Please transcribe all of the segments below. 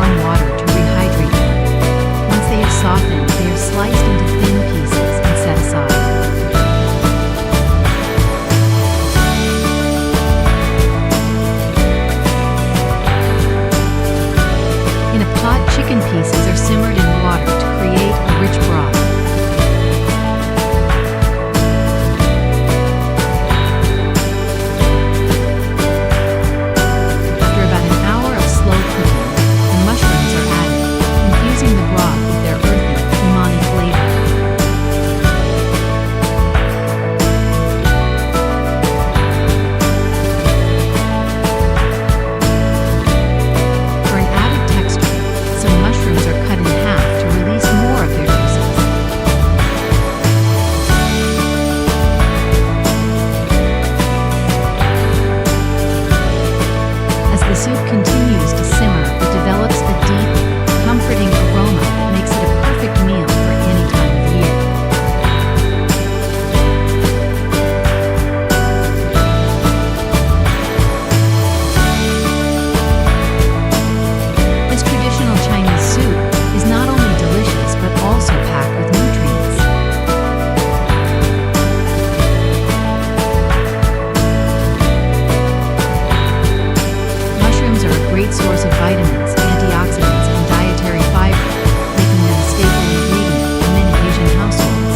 warm water to rehydrate them. Once they have softened, they are sliced into thin pieces and set aside. In a pot, chicken pieces are simmered in water to create a rich broth. After about an hour of slow cooking, the mushrooms are added, infusing the broth with their earthy, umami flavor. For an added texture, some mushrooms are cut in half to release more of their juices. As the soup continues to simmer, it develops a deep, comforting aroma that makes it a perfect meal for any time of year. This traditional Chinese soup is not only delicious but also packed with nutrients. Mushrooms are a great source of vitamins, antioxidants, and dietary fiber, making them a staple ingredient in many Asian households.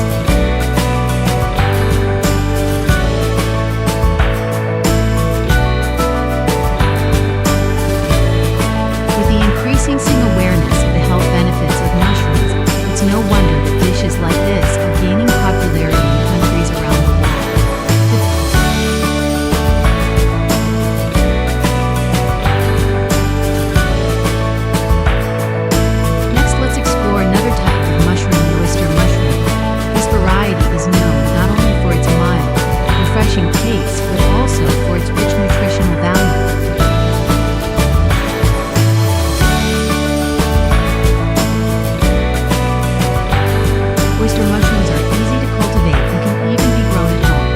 With the increasing awareness of the health benefits of mushrooms, it's no wonder that dishes like this are gaining popularity in countries around the world. Next, let's explore another type of mushroom, the oyster mushroom. This variety is known not only for its mild, refreshing taste, but also for its rich nutritional value. Oyster mushrooms are easy to cultivate and can even be grown at home.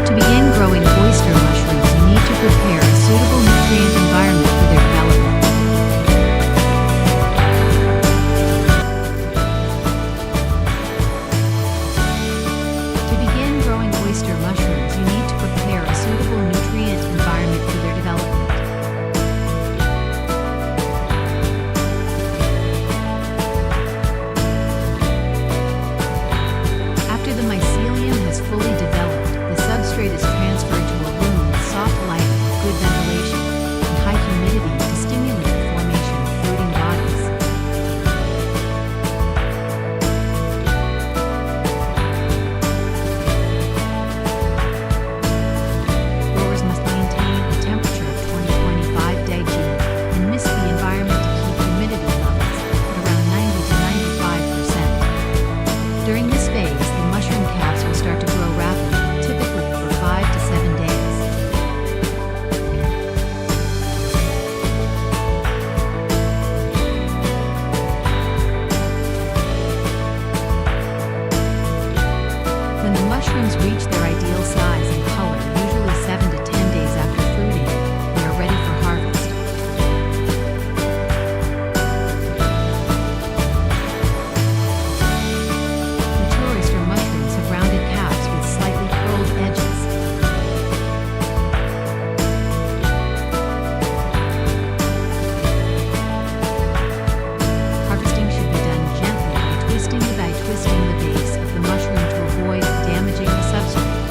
To begin growing oyster mushrooms, you need to prepare a suitable nutrient environment for their development. To begin growing oyster mushrooms, you need to prepare a suitable nutrient environment for their development. After the mycelium has fully developed, the substrate is transferred to a room with soft lighting, good ventilation, and high humidity to stimulate the formation of fruiting bodies. Growers must maintain a temperature of 20-25 degrees and mist the environment to keep humidity levels at around 90 to 95%. During this phase, the mushroom caps will start to grow rapidly, typically for 5 to 7 days. When the mushrooms reach their ideal size and color, usually 7 to 10 days after fruiting, they are ready for harvest. Mature oyster mushrooms have rounded caps with slightly curled edges. Harvesting should be done gently by twisting the base of the mushroom to avoid damaging the substrate.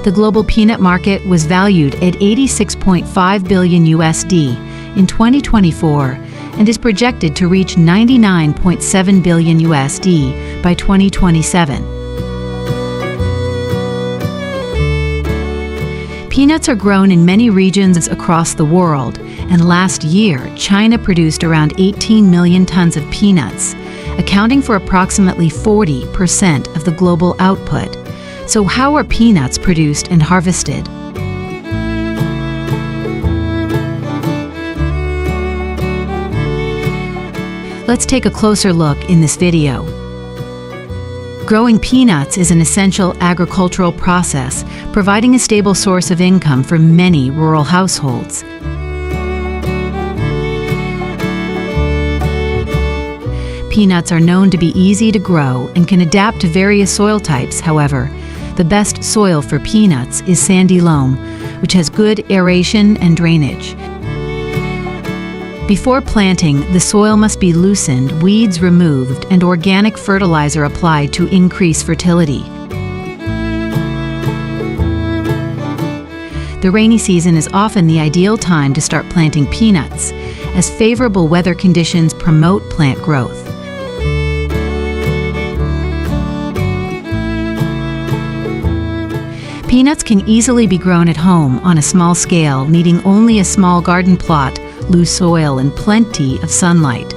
The global peanut market was valued at $86.5 billion USD in 2024 and is projected to reach $99.7 billion USD by 2027. Peanuts are grown in many regions across the world, and last year, China produced around 18 million tons of peanuts, accounting for approximately 40% of the global output. So how are peanuts produced and harvested? Let's take a closer look in this video. Growing peanuts is an essential agricultural process, providing a stable source of income for many rural households. Peanuts are known to be easy to grow and can adapt to various soil types. However, the best soil for peanuts is sandy loam, which has good aeration and drainage. Before planting, the soil must be loosened, weeds removed, and organic fertilizer applied to increase fertility. The rainy season is often the ideal time to start planting peanuts, as favorable weather conditions promote plant growth. Peanuts can easily be grown at home on a small scale, needing only a small garden plot, loose soil, and plenty of sunlight.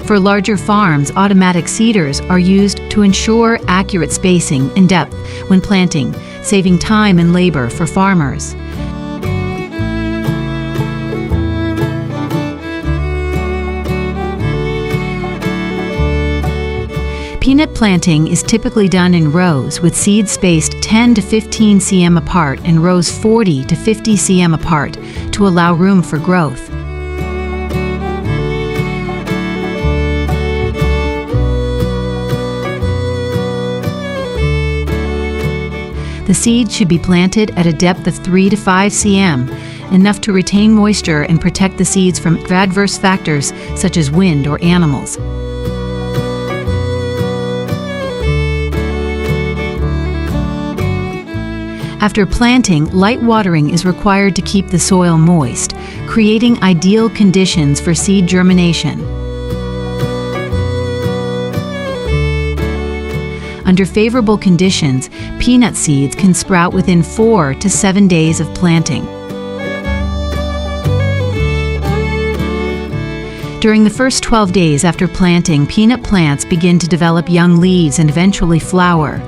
For larger farms, automatic seeders are used to ensure accurate spacing and depth when planting, saving time and labor for farmers. Peanut planting is typically done in rows with seeds spaced 10 to 15 cm apart and rows 40 to 50 cm apart to allow room for growth. The seeds should be planted at a depth of 3 to 5 cm, enough to retain moisture and protect the seeds from adverse factors such as wind or animals. After planting, light watering is required to keep the soil moist, creating ideal conditions for seed germination. Under favorable conditions, peanut seeds can sprout within 4 to 7 days of planting. During the first 12 days after planting, peanut plants begin to develop young leaves and eventually flower.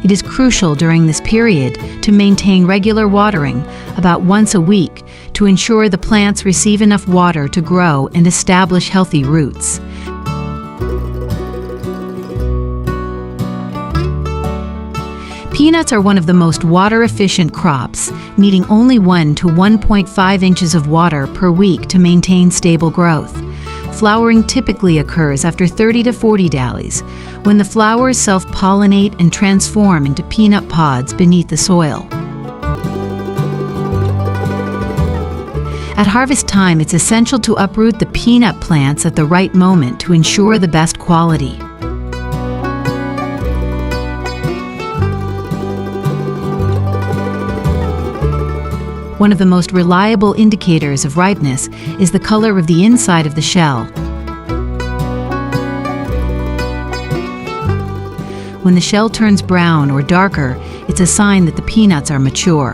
It is crucial during this period to maintain regular watering, about once a week, to ensure the plants receive enough water to grow and establish healthy roots. Peanuts are one of the most water-efficient crops, needing only 1 to 1.5 inches of water per week to maintain stable growth. Flowering typically occurs after 30 to 40 days, when the flowers self-pollinate and transform into peanut pods beneath the soil. At harvest time, it's essential to uproot the peanut plants at the right moment to ensure the best quality. One of the most reliable indicators of ripeness is the color of the inside of the shell. When the shell turns brown or darker, it's a sign that the peanuts are mature.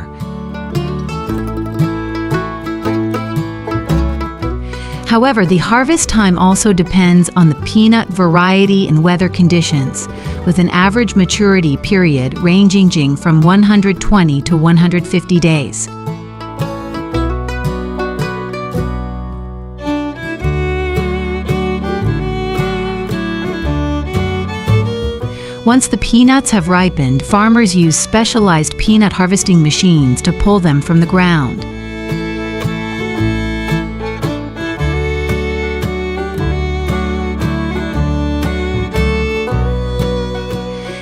However, the harvest time also depends on the peanut variety and weather conditions, with an average maturity period ranging from 120 to 150 days. Once the peanuts have ripened, farmers use specialized peanut harvesting machines to pull them from the ground.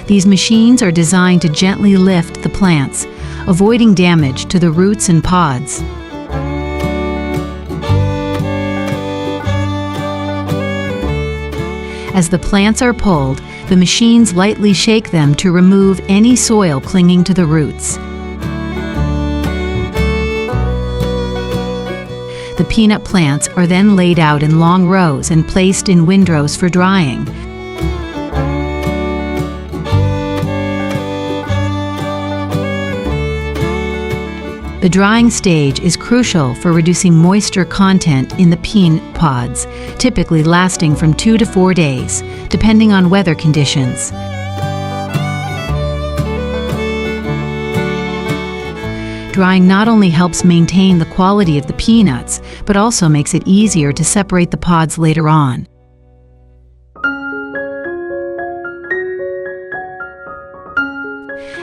These machines are designed to gently lift the plants, avoiding damage to the roots and pods. As the plants are pulled, the machines lightly shake them to remove any soil clinging to the roots. The peanut plants are then laid out in long rows and placed in windrows for drying. The drying stage is crucial for reducing moisture content in the peanut pods, typically lasting from 2 to 4 days, depending on weather conditions. Drying not only helps maintain the quality of the peanuts, but also makes it easier to separate the pods later on.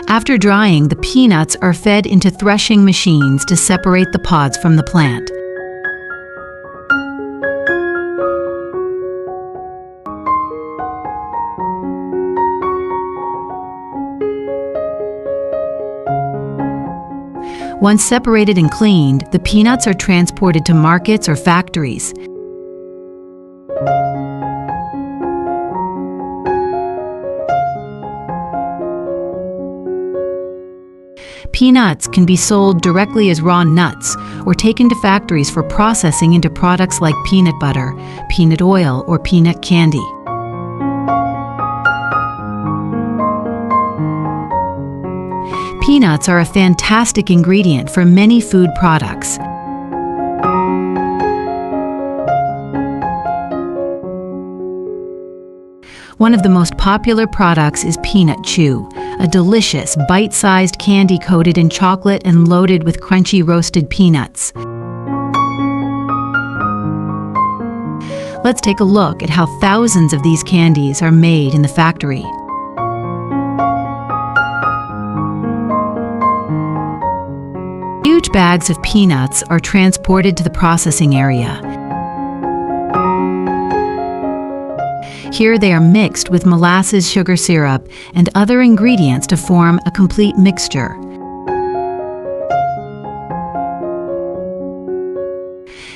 After drying, the peanuts are fed into threshing machines to separate the pods from the plant. Once separated and cleaned, the peanuts are transported to markets or factories. Peanuts can be sold directly as raw nuts or taken to factories for processing into products like peanut butter, peanut oil, or peanut candy. Peanuts are a fantastic ingredient for many food products. One of the most popular products is peanut chew, a delicious, bite-sized candy coated in chocolate and loaded with crunchy roasted peanuts. Let's take a look at how thousands of these candies are made in the factory. Huge bags of peanuts are transported to the processing area. Here they are mixed with molasses, sugar syrup, and other ingredients to form a complete mixture.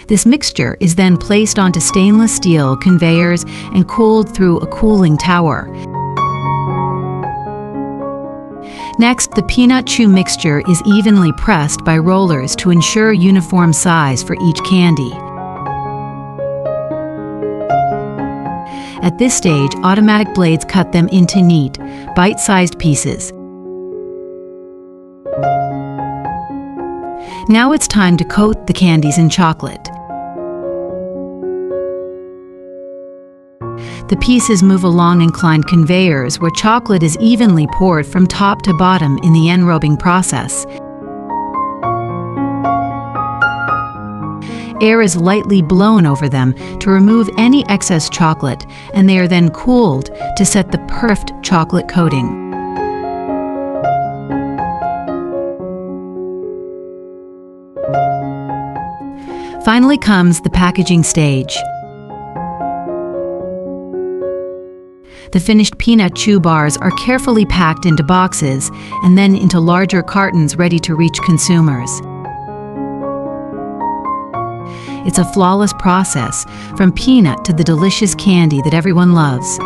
This mixture is then placed onto stainless steel conveyors and cooled through a cooling tower. Next, the peanut chew mixture is evenly pressed by rollers to ensure uniform size for each candy. At this stage, automatic blades cut them into neat, bite-sized pieces. Now it's time to coat the candies in chocolate. The pieces move along inclined conveyors where chocolate is evenly poured from top to bottom in the enrobing process. Air is lightly blown over them to remove any excess chocolate, and they are then cooled to set the perfect chocolate coating. Finally comes the packaging stage. The finished peanut chew bars are carefully packed into boxes and then into larger cartons ready to reach consumers. It's a flawless process, from peanut to the delicious candy that everyone loves.